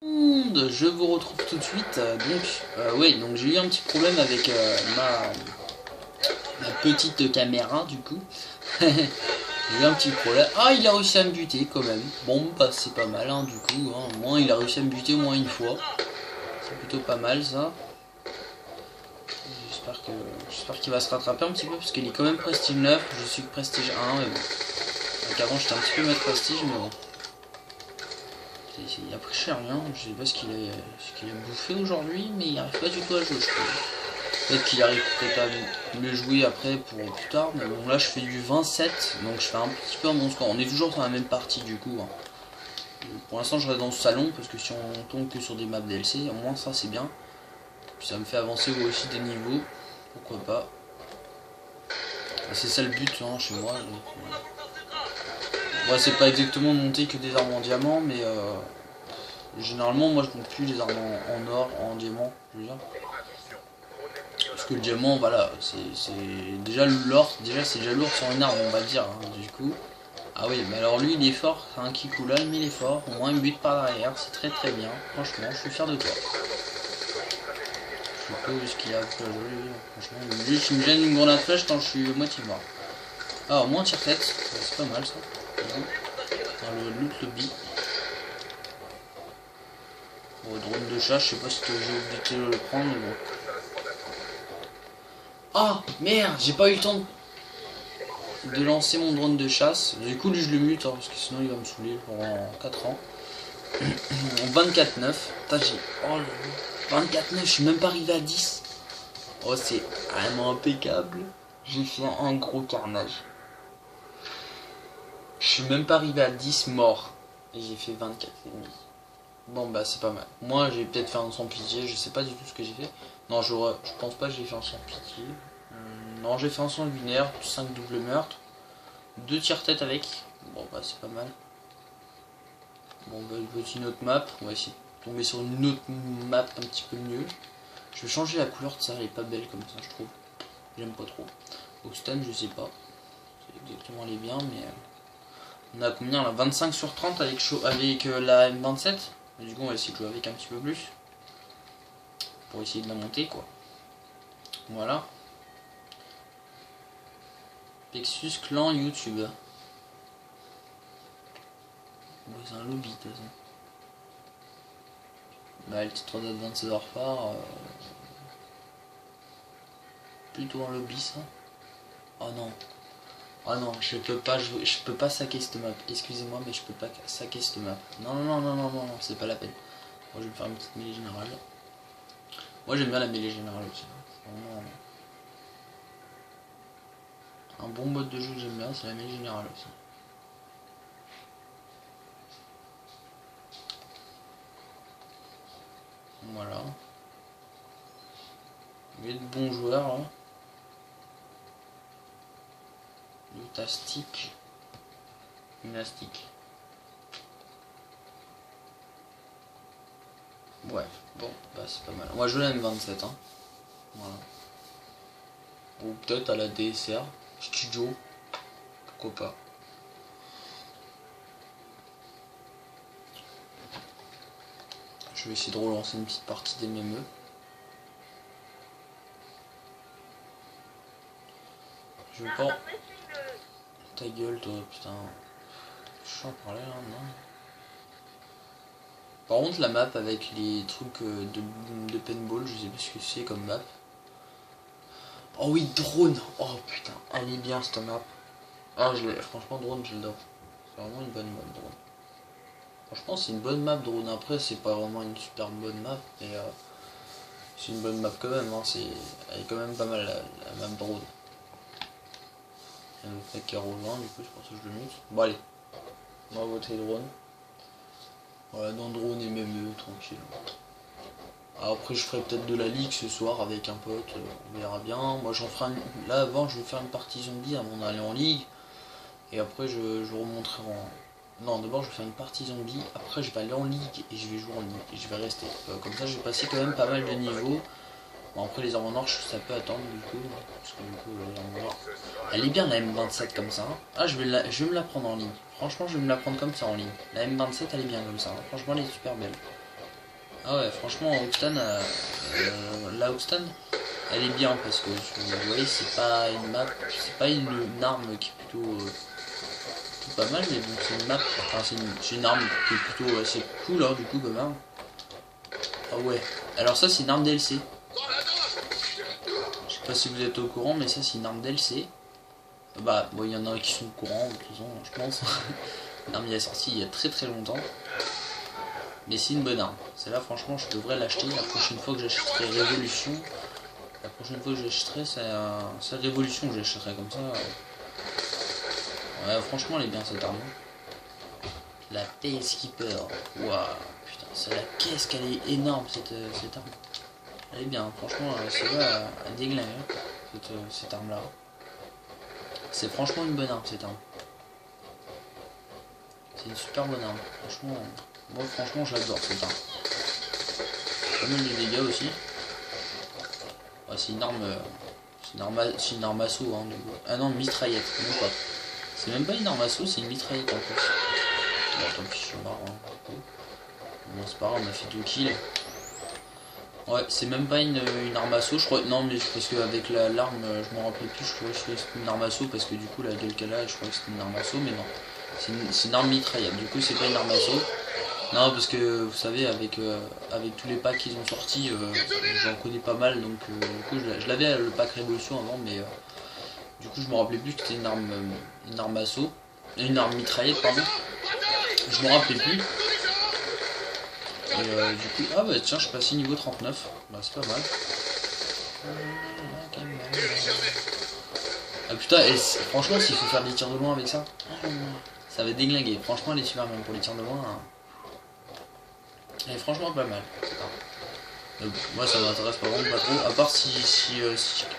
Je vous retrouve tout de suite. Oui, donc j'ai eu un petit problème avec ma petite caméra du coup. J'ai eu un petit problème. Ah, il a réussi à me buter quand même. Bon, bah c'est pas mal hein, du coup. Hein. Au moins il a réussi à me buter au moins une fois. C'est plutôt pas mal ça. J'espère qu'il va se rattraper un petit peu parce qu'il est quand même prestige 9. Je suis prestige 1 mais bon. Donc avant j'étais un petit peu maître prestige mais bon. Il a pris cher rien, je sais pas ce qu'il a bouffé aujourd'hui, mais il arrive pas du tout à jouer je trouve. Peut-être qu'il arrive peut-être à mieux jouer après pour plus tard, mais bon là je fais du 27, donc je fais un petit peu un bon score. On est toujours dans la même partie du coup. Hein. Pour l'instant je reste dans ce salon, parce que si on tombe que sur des maps DLC, au moins ça c'est bien. Puis ça me fait avancer aussi des niveaux, pourquoi pas. C'est ça le but hein, chez moi. Moi c'est pas exactement monter que des armes en diamant, mais généralement moi je monte plus les armes en or, en diamant, je veux dire. Parce que le diamant, voilà, c'est déjà l'or, c'est déjà lourd sur une arme, on va dire, hein, du coup. Ah oui, mais alors lui il est fort, c'est un Kikula, mais il est fort, au moins il bute par derrière, c'est très très bien. Franchement, je suis fier de toi. Je sais pas où ce qu'il a fait jouer, franchement. Juste il me gêne une grenade flèche quand je suis moitié mort. Ah, au moins tire-tête, c'est pas mal ça. Dans le loot lobby. Bon, drone de chat, je sais pas si j'ai oublié de le prendre, mais bon. Ah, merde, j'ai pas eu le temps de lancer mon drone de chasse. Du coup, lui, je le mute, hein, parce que sinon il va me saouler pendant 4 ans. En 24-9. Oh, là, 24-9, je suis même pas arrivé à 10. Oh, c'est vraiment impeccable. J'ai fait un gros carnage. Je suis même pas arrivé à 10 morts. Et j'ai fait 24 ennemis. Bon, bah, c'est pas mal. Moi, j'ai peut-être fait un sans pitié. Je sais pas du tout ce que j'ai fait. Non, je pense pas que j'ai fait un sans pitié. Non, j'ai fait un sanguinaire, 5 double meurtres. 2 tire-tête avec. Bon, bah, c'est pas mal. Bon, bah, une autre map. On va essayer de tomber sur une autre map un petit peu mieux. Je vais changer la couleur de ça. Elle est pas belle comme ça, je trouve. J'aime pas trop. Houston, je sais pas. C'est exactement les bien, mais. On a combien là? 25 sur 30 avec la M27. Mais du coup, on va essayer de jouer avec un petit peu plus. Pour essayer de la monter, quoi. Voilà. Pexus Clan YouTube. Bon, c'est un lobby de toute façon. Bah, le titre de 26 heures phare. Plutôt un lobby ça. Oh non. Oh non, je peux pas jouer, je peux pas saquer cette map. Excusez-moi, mais je peux pas saquer cette map. Non, non, non, non, non, non, non, c'est pas la peine. Moi, je vais me faire une petite mêlée générale. Moi, j'aime bien la mêlée générale aussi. C'est vraiment un bon mode de jeu que j'aime bien, c'est la mêlée générale aussi. Voilà. Il y a de bons joueurs là. Lutastique. Gymnastique. Ouais, bon, bah c'est pas mal. On va jouer la M27, hein. Voilà. Ou peut-être à la DSR. Studio. Pourquoi pas. Je vais essayer de relancer une petite partie des MME. Je veux pas. Ta gueule, toi, putain. Je suis en parler là, non. Par contre, la map avec les trucs de paintball, je sais plus ce que c'est comme map. Oh oui, drone. Oh putain, elle est bien cette map. Ah, franchement, drone, je l'adore. C'est vraiment une bonne map, drone. Franchement, c'est une bonne map, drone. Après, c'est pas vraiment une super bonne map, mais c'est une bonne map quand même. Hein. Elle est quand même pas mal la map drone. Il y a le mec qui a rejoint, du coup, c'est pour ça que je le mute. Bon, allez, on va voter drone. Voilà, dans drone et même tranquille. Après, je ferai peut-être de la ligue ce soir avec un pote, on verra bien. Moi, j'en ferai là avant, je vais faire une partie zombie avant d'aller en ligue. Et après, je remonterai en. Non, d'abord, je vais faire une partie zombie. Après, je vais aller en ligue et je vais jouer en ligue. Et je vais rester. Comme ça, je vais passer quand même pas mal de niveaux. Bon, après, les armes en or, ça peut attendre du coup. Parce que du coup, les armes en or. Elle est bien la M27 comme ça. Hein. Ah, je vais me la prendre en ligne. Franchement, je vais me la prendre comme ça en ligne. La M27, elle est bien comme ça. Hein. Franchement, elle est super belle. Ah ouais, franchement, Hoxton, la Hoxton, elle est bien parce que vous voyez, c'est pas une map, c'est pas une arme qui est plutôt, pas mal, mais bon, c'est une map, enfin, c'est une arme qui est plutôt assez cool, hein, du coup, comme arme. Ah ouais, alors ça, c'est une arme DLC. Je sais pas si vous êtes au courant, mais ça, c'est une arme DLC. Bah, bon, il y en a qui sont au courant, de toute façon, je pense. L'arme est sortie il y a très très longtemps. Mais c'est une bonne arme. Celle-là, franchement, je devrais l'acheter. La prochaine fois que j'achèterai Révolution, la prochaine fois que j'achèterai, c'est Révolution que j'achèterai comme ça. Ouais, franchement, elle est bien cette arme. La Peacekeeper. Waouh, putain, celle-là, qu'est-ce qu'elle est énorme cette arme. Elle est bien, franchement, celle-là, elle déglingue, hein, cette arme-là. C'est franchement une bonne arme cette arme. C'est une super bonne arme. Franchement, moi franchement j'adore cette arme. Pas mal de dégâts aussi. Ouais, c'est une arme. C'est une arme assaut hein, ah non, mitraillette, même pas. C'est même pas une arme assaut, c'est une mitraillette en plus. Bon, tant pis, je suis mort. Hein. Bon, c'est pas grave, on a fait 2 kills. Ouais, c'est même pas une arme assaut, je crois. Non, mais parce qu'avec l'arme, je m'en rappelais plus, je crois que c'était une arme assaut parce que du coup, la gueule qu'elle a, je crois que c'était une arme assaut, mais non. C'est une arme mitraillette, du coup, c'est pas une arme assaut. Non, parce que vous savez, avec tous les packs qu'ils ont sortis, j'en connais pas mal, donc du coup, je l'avais le pack Révolution avant, mais du coup, je me rappelais plus que c'était une arme assaut, une arme mitraillette, pardon. Je me rappelais plus. Et du coup, ah bah tiens, je suis passé niveau 39, bah c'est pas mal. Ah putain, franchement, s'il faut faire des tirs de loin avec ça, ça va déglinguer. Franchement, elle est super même pour les tirs de loin. Hein. Elle est franchement pas mal. Moi, ça m'intéresse pas vraiment pas trop. À part si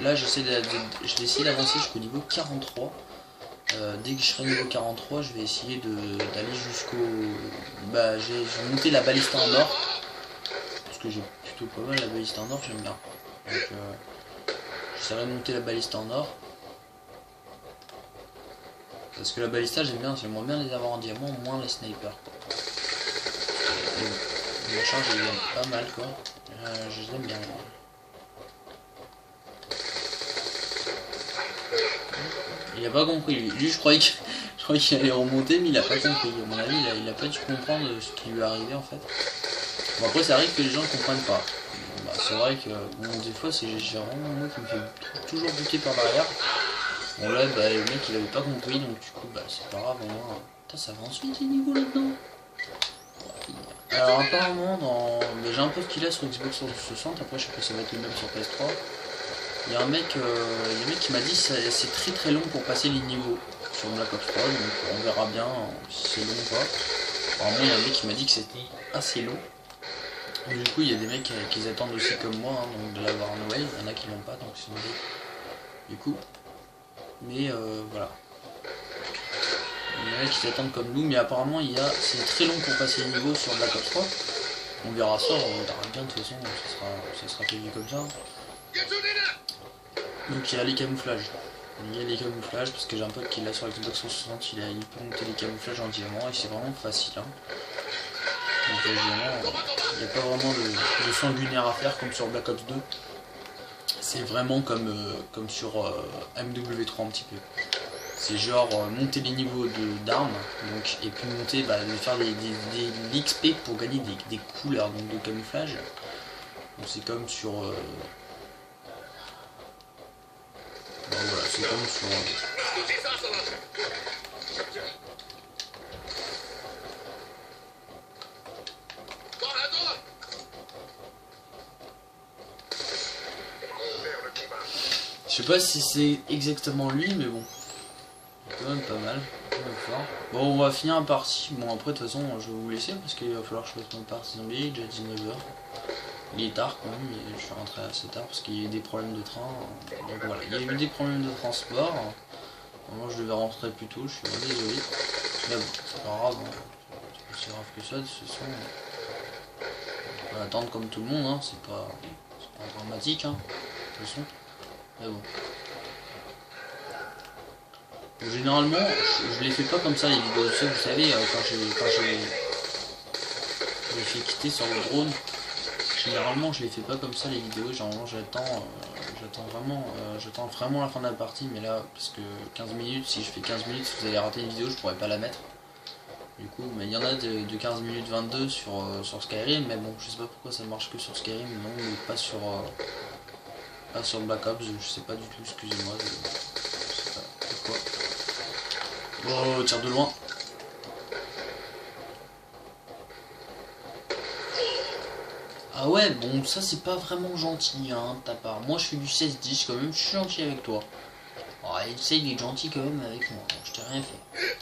là, je vais essayer d'avancer jusqu'au niveau 43. Dès que je serai niveau 43, je vais essayer d'aller jusqu'au... Bah, je vais monter la baliste en or. Parce que j'ai plutôt pas mal la baliste en or, j'aime bien. Donc, j'essaierai de monter la baliste en or. Parce que la balista, j'aime bien, j'aimerais bien les avoir en diamant, moins les snipers. Les machins, je les aime pas mal, quoi. Je les aime bien. Il a pas compris, lui je croyais qu'il allait remonter, mais il a pas compris. À mon avis, il a pas dû comprendre ce qui lui est arrivé en fait. Bon, après, ça arrive que les gens ne comprennent pas. Bah, c'est vrai que bon, des fois, c'est vraiment moi qui me fait toujours buter par derrière. Bon, là, bah, le mec il avait pas compris, donc du coup, bah, c'est pas grave, au moins. Putain, ça va ensuite les niveaux là-dedans. Alors, apparemment, j'ai un pote qui l'a sur Xbox 360, après, je sais pas si ça va être le même sur PS3. Il y a un mec qui m'a dit que c'est très très long pour passer les niveaux sur Black Ops 3, donc on verra bien si c'est long ou pas. Apparemment, il y a un mec qui m'a dit que c'était assez long. Du coup, il y a des mecs qui attendent aussi comme moi, hein, donc de l'avoir à Noël. Il y en a qui l'ont pas, donc c'est une du coup. Mais voilà. Il y en a qui s'attendent comme nous, mais apparemment, c'est très long pour passer les niveaux sur Black Ops 3. On verra ça, on verra bien de toute façon, ça sera prévu comme ça. Donc il y a les camouflages. Il y a les camouflages parce que j'ai un pote qui l'a sur Xbox 360, il peut monter les camouflages en diamant et c'est vraiment facile. Hein. Donc il n'y a pas vraiment de sanguinaire à faire comme sur Black Ops 2. C'est vraiment comme sur MW3 un petit peu. C'est genre monter les niveaux d'armes et puis monter, faire des XP pour gagner des couleurs donc de camouflage. Donc c'est comme sur... voilà, c'est comme sur... Je sais pas si c'est exactement lui, mais bon. C'est quand même pas mal. Bon, on va finir la partie. Bon, après, de toute façon, je vais vous laisser parce qu'il va falloir que je fasse ma partie zombie. Il est déjà 19h. Il est tard quand même, mais je suis rentré assez tard parce qu'il y a eu des problèmes de train. Donc voilà, il y a eu des problèmes de transport. Moi, je devais rentrer plus tôt, je suis vraiment désolé. Mais bon, c'est pas grave. Hein. C'est pas si grave que ça, de toute façon. On va attendre comme tout le monde, hein. C'est pas dramatique, hein, de toute façon. Mais bon. Généralement, je les fais pas comme ça les vidéos. Vous savez, quand j'ai fait quitter sur le drone, Généralement je les fais pas comme ça les vidéos, généralement j'attends vraiment la fin de la partie, mais là parce que 15 minutes, si je fais 15 minutes, si vous allez rater une vidéo je pourrais pas la mettre. Du coup, mais il y en a de 15 minutes 22 sur Skyrim, mais bon, je sais pas pourquoi ça marche que sur Skyrim, non, mais pas sur Black Ops, je sais pas du tout, excusez-moi, je sais pas pourquoi. Oh, tire de loin. Ah ouais, bon, ça c'est pas vraiment gentil, hein, de ta part. Moi je fais du 16-10 quand même, je suis gentil avec toi. Oh, essaye d'être gentil quand même avec moi, je t'ai rien fait.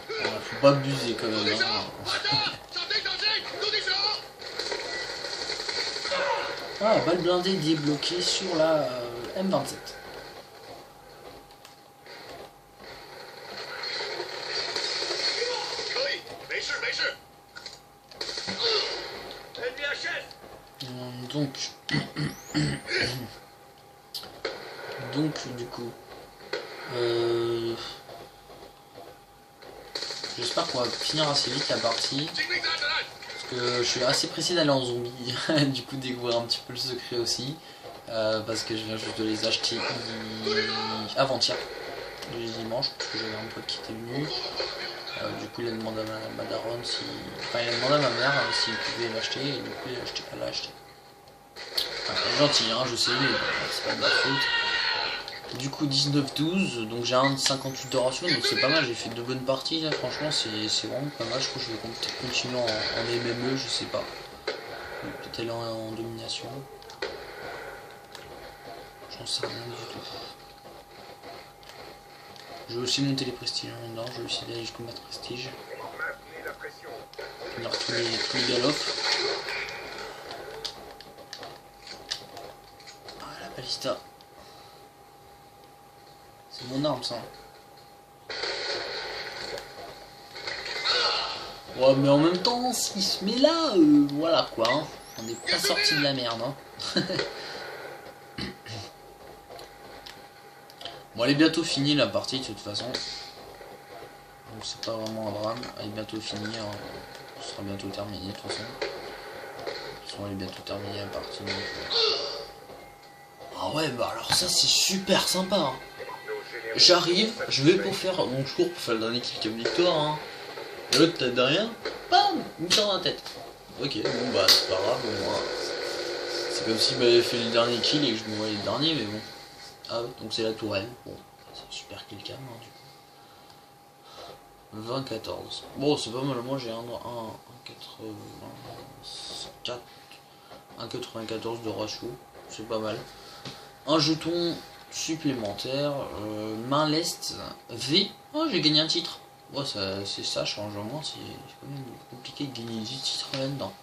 Oh, faut pas abuser quand même, hein. Ah, balle blindée débloquée sur la M27. Donc, du coup, j'espère qu'on va finir assez vite la partie. Parce que je suis assez pressé d'aller en zombie, du coup découvrir un petit peu le secret aussi. Parce que je viens juste de les acheter avant-hier, le dimanche, parce que j'avais un pote qui était venu. Du coup il a demandé à ma daronne si... Enfin il a demandé à ma mère s'il pouvait l'acheter, et du coup elle l'a acheté. Enfin, elle est gentille, hein, je sais, mais c'est pas de ma faute. Du coup 19-12, donc j'ai un 58 de ratio, donc c'est pas mal, j'ai fait de bonnes parties là, franchement c'est vraiment pas mal, je crois que je vais peut-être continuer en MME, je sais pas. Peut-être aller en domination. J'en sais rien du tout. Je vais aussi monter les prestiges en dedans, je vais essayer d'aller jusqu'au maître prestige. Finir tous les galops. Ah la ballista. C'est mon arme ça. Ouais mais en même temps, s'il se met là, voilà quoi. Hein. On n'est pas sorti de la merde. Hein. Bon elle est bientôt finie la partie de toute façon. Donc c'est pas vraiment un drame. Elle est bientôt finie. Hein. Ce sera bientôt terminé de toute façon. Elle est bientôt terminée la partie. Donc, ah ouais bah alors ça c'est super sympa. Hein. J'arrive, je vais pour faire. Donc je cours pour faire le dernier kill comme victoire. Hein. Et l'autre tête de rien, bam, il me sort dans la tête. Ok, bon bah c'est pas grave, moi. C'est comme s'il m'avait fait le dernier kill et que je me voyais le dernier, mais bon. Ah ouais, donc c'est la tourelle. Bon, c'est super kill cam hein, du coup. 20-14. Bon c'est pas mal, moi j'ai un 94 de ratio, c'est pas mal. Un jeton supplémentaire, main leste V. Oh j'ai gagné un titre. Ouais, c'est ça, change en moins, c'est quand même compliqué de gagner 10 titres là-dedans.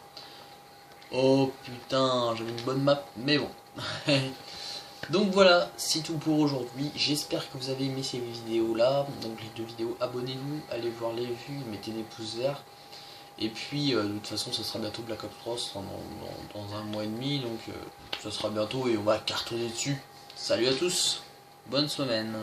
Oh putain, j'avais une bonne map, mais bon. Donc voilà, c'est tout pour aujourd'hui. J'espère que vous avez aimé ces vidéos-là. Donc les deux vidéos, abonnez-vous, allez voir les vues, mettez des pouces verts. Et puis, de toute façon, ça sera bientôt Black Ops 3, ça sera dans un mois et demi. Donc ça sera bientôt et on va cartonner dessus. Salut à tous, bonne semaine.